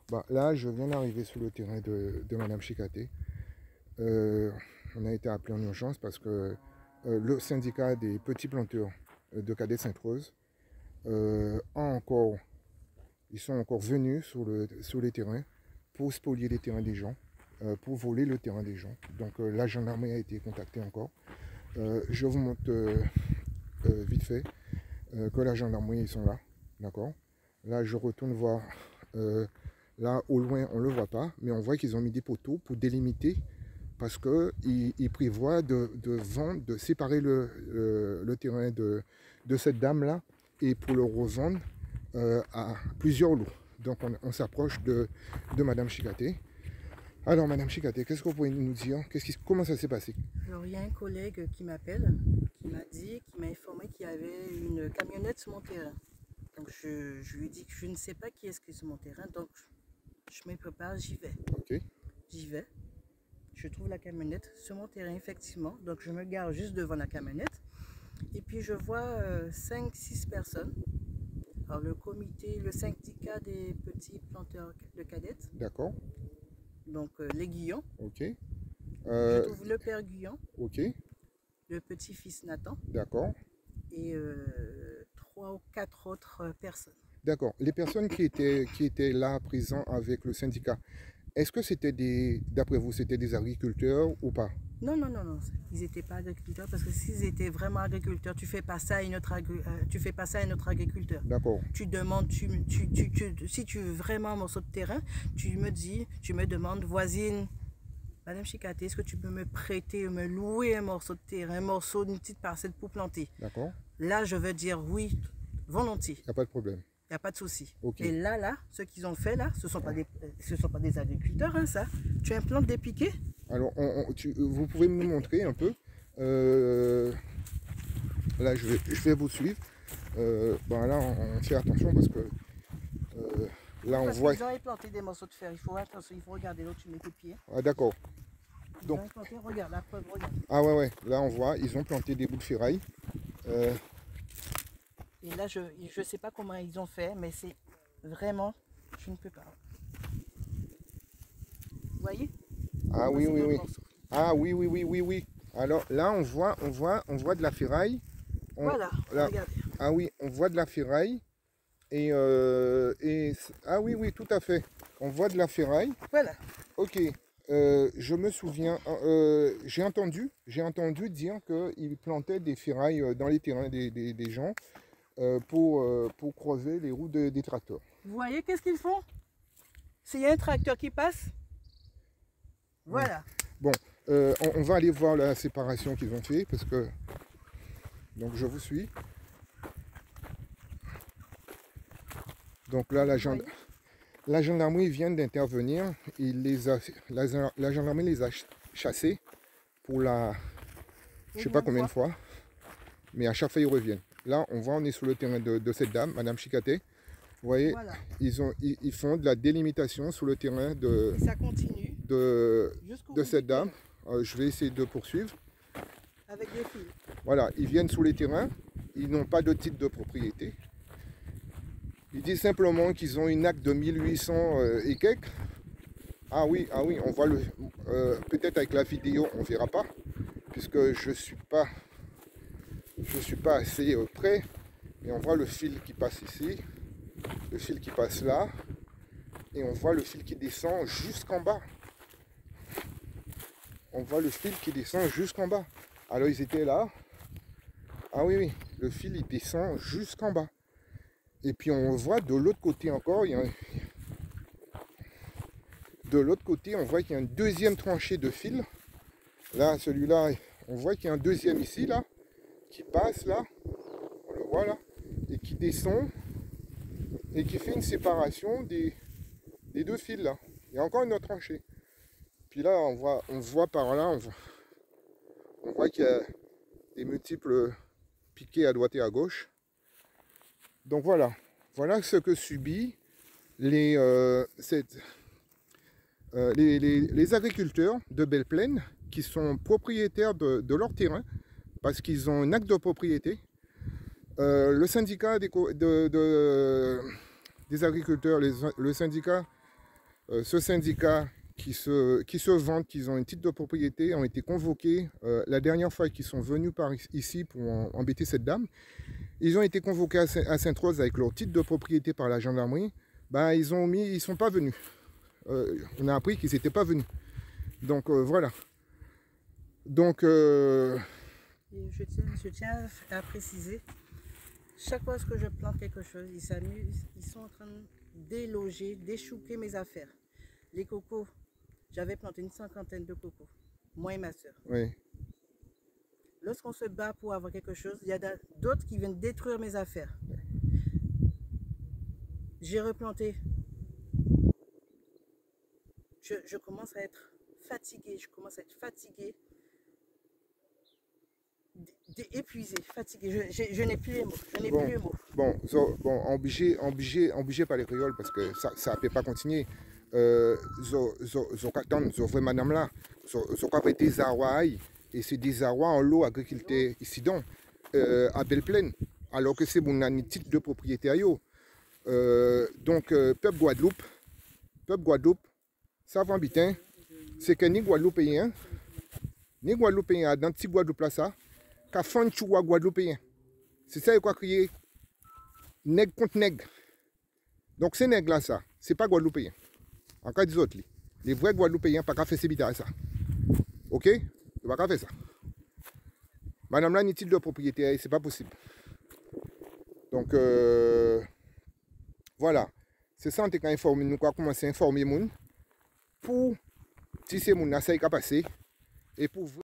Bah, là, je viens d'arriver sur le terrain de Madame Chikaté. On a été appelé en urgence parce que le syndicat des petits planteurs de Cadet Sainte-Rose a encore, ils sont encore venus sur les terrains pour spolier les terrains des gens, pour voler le terrain des gens. Donc la gendarmerie a été contactée encore. Je vous montre vite fait que la gendarmerie, ils sont là, d'accord. Là, je retourne voir. Là, au loin, on ne le voit pas, mais on voit qu'ils ont mis des poteaux pour délimiter parce qu'ils prévoient de vendre, de séparer le terrain de cette dame-là et pour le revendre à plusieurs lots. Donc, on s'approche de Madame Chikaté. Alors, Madame Chikaté, qu'est-ce que vous pouvez nous dire? Comment ça s'est passé? Alors, il y a un collègue qui m'appelle, qui m'a informé qu'il y avait une camionnette sur mon terrain. Donc, je lui dis que je ne sais pas qui est-ce qui est sur mon terrain, donc je me prépare, j'y vais. Ok. J'y vais, je trouve la camionnette sur mon terrain, effectivement. Donc, je me gare juste devant la camionnette. Et puis, je vois 5-6 personnes. Alors, le syndicat des petits planteurs de cadettes, D'accord. donc les Guillons. Ok. Je trouve le père Guillon, Ok. le petit-fils Nathan D'accord. et 3 ou 4 autres personnes. D'accord. Les personnes qui étaient là, présents avec le syndicat, est-ce que c'était d'après vous, c'était des agriculteurs ou pas? Non, non, non, non, ils n'étaient pas agriculteurs parce que s'ils étaient vraiment agriculteurs, tu fais pas ça à tu fais pas ça à un autre agriculteur. D'accord. Tu demandes, si tu veux vraiment un morceau de terrain, tu me demandes, voisine, Madame Chikaté, est-ce que tu peux me prêter, me louer un morceau de terrain, un morceau d'une petite parcelle pour planter? D'accord. Là, je veux dire oui, volontiers. Il n'y a pas de problème. Il n'y a pas de souci. Ok. Et là, ce qu'ils ont fait là, ce ne sont pas des agriculteurs, hein, ça. Tu implantes des piquets. Alors, vous pouvez me montrer un peu. Là, je vais vous suivre. Bon, là, on fait attention parce que là, on Parce voit. qu'ils ont implanté des morceaux de fer. Il faut attention, il faut regarder là où tu mets tes pieds. Ah, d'accord. Ils Donc, ont implanté, regarde, la preuve, regarde. ah ouais, ouais. Là, on voit, ils ont planté des bouts de ferraille. Et là, je ne sais pas comment ils ont fait, mais c'est vraiment, je ne peux pas. Vous voyez? Ah oui, Voici oui, d'autres oui. morceaux. Ah oui, oui, oui, oui, oui. Alors là, on voit de la ferraille. Voilà, Là, regardez. ah oui, on voit de la ferraille. Ah oui, oui, tout à fait. On voit de la ferraille. Voilà. Ok. Je me souviens, j'ai entendu dire qu'ils plantaient des ferrailles dans les terrains des gens pour creuser les roues des tracteurs. Vous voyez qu'est-ce qu'ils font? S'il y a un tracteur qui passe, voilà. Bon, on va aller voir la séparation qu'ils ont fait parce que. Donc je vous suis. Donc là, la gendarmerie vient d'intervenir. La gendarmerie les a chassés pour je ne sais pas combien de fois, mais à chaque fois ils reviennent. Là, on est sur le terrain de cette dame, Madame Chikaté. Vous voyez, Voilà. ils font de la délimitation sur le terrain Et ça continue de cette dame. Je vais essayer de poursuivre. avec des fils. Voilà, ils viennent sur les terrains, ils n'ont pas de titre de propriété. Ils disent simplement qu'ils ont une acte de 1800 et quelques. Ah oui, on voit peut-être avec la vidéo, on verra pas, puisque je suis pas assez près. Mais on voit le fil qui passe ici, le fil qui passe là, et on voit le fil qui descend jusqu'en bas. On voit le fil qui descend jusqu'en bas. Alors ils étaient là. Ah oui, oui, le fil il descend jusqu'en bas. Et puis on voit de l'autre côté encore, de l'autre côté, on voit qu'il y a une deuxième tranchée de fil. Là, celui-là, on voit qu'il y a un deuxième ici, là, qui passe là. On le voit là. Et qui descend. Et qui fait une séparation des deux fils là. Il y a encore une autre tranchée. Puis là, on voit par là, on voit qu'il y a des multiples piquets à droite et à gauche. Donc voilà. Voilà ce que subit les agriculteurs de Belle-Plaine qui sont propriétaires de leur terrain parce qu'ils ont un acte de propriété. Le syndicat des agriculteurs, le syndicat Ce syndicat qui se vantent qu'ils ont un titre de propriété ont été convoqués la dernière fois qu'ils sont venus par ici pour embêter cette dame. Ils ont été convoqués à Sainte-Rose avec leur titre de propriété par la gendarmerie. Ben, ils sont pas venus. On a appris qu'ils n'étaient pas venus. Donc voilà. Donc je tiens à préciser, chaque fois que je plante quelque chose, ils s'amusent, ils sont en train de déloger, d'échouquer mes affaires. Les cocos, j'avais planté une 50aine de cocos, moi et ma soeur. oui. Lorsqu'on se bat pour avoir quelque chose, il y a d'autres qui viennent détruire mes affaires. J'ai replanté. Je commence à être fatiguée, épuisée, fatiguée. Je n'ai plus les mots. Bon, obligé par les créoles parce que ça ne peut pas continuer. Zo vrai madame là, zo fait des Hawaï et c'est des Hawaï en lot agriculteur ici donc à Belle-Plaine, alors que c'est mon titre de propriété à yo. Donc peuple Guadeloupe, ça va bien, c'est que ni Guadeloupéen dans petit Guadeloupe là ça, qu'a fait un Guadeloupéen. C'est ça quoi crier nègre contre nègre. Donc ces nègres là ça, c'est pas Guadeloupéen. En cas des autres, les vrais Guadeloupéens pas qu'à faire ces bitailles ça. Ok? Ils pas qu'à faire ça. Madame là, ni titre de propriété, c'est pas possible. Donc voilà. C'est ça on t'a informé, nous quoi commencer à informer les gens pour si c'est mon ça qui a passé et pour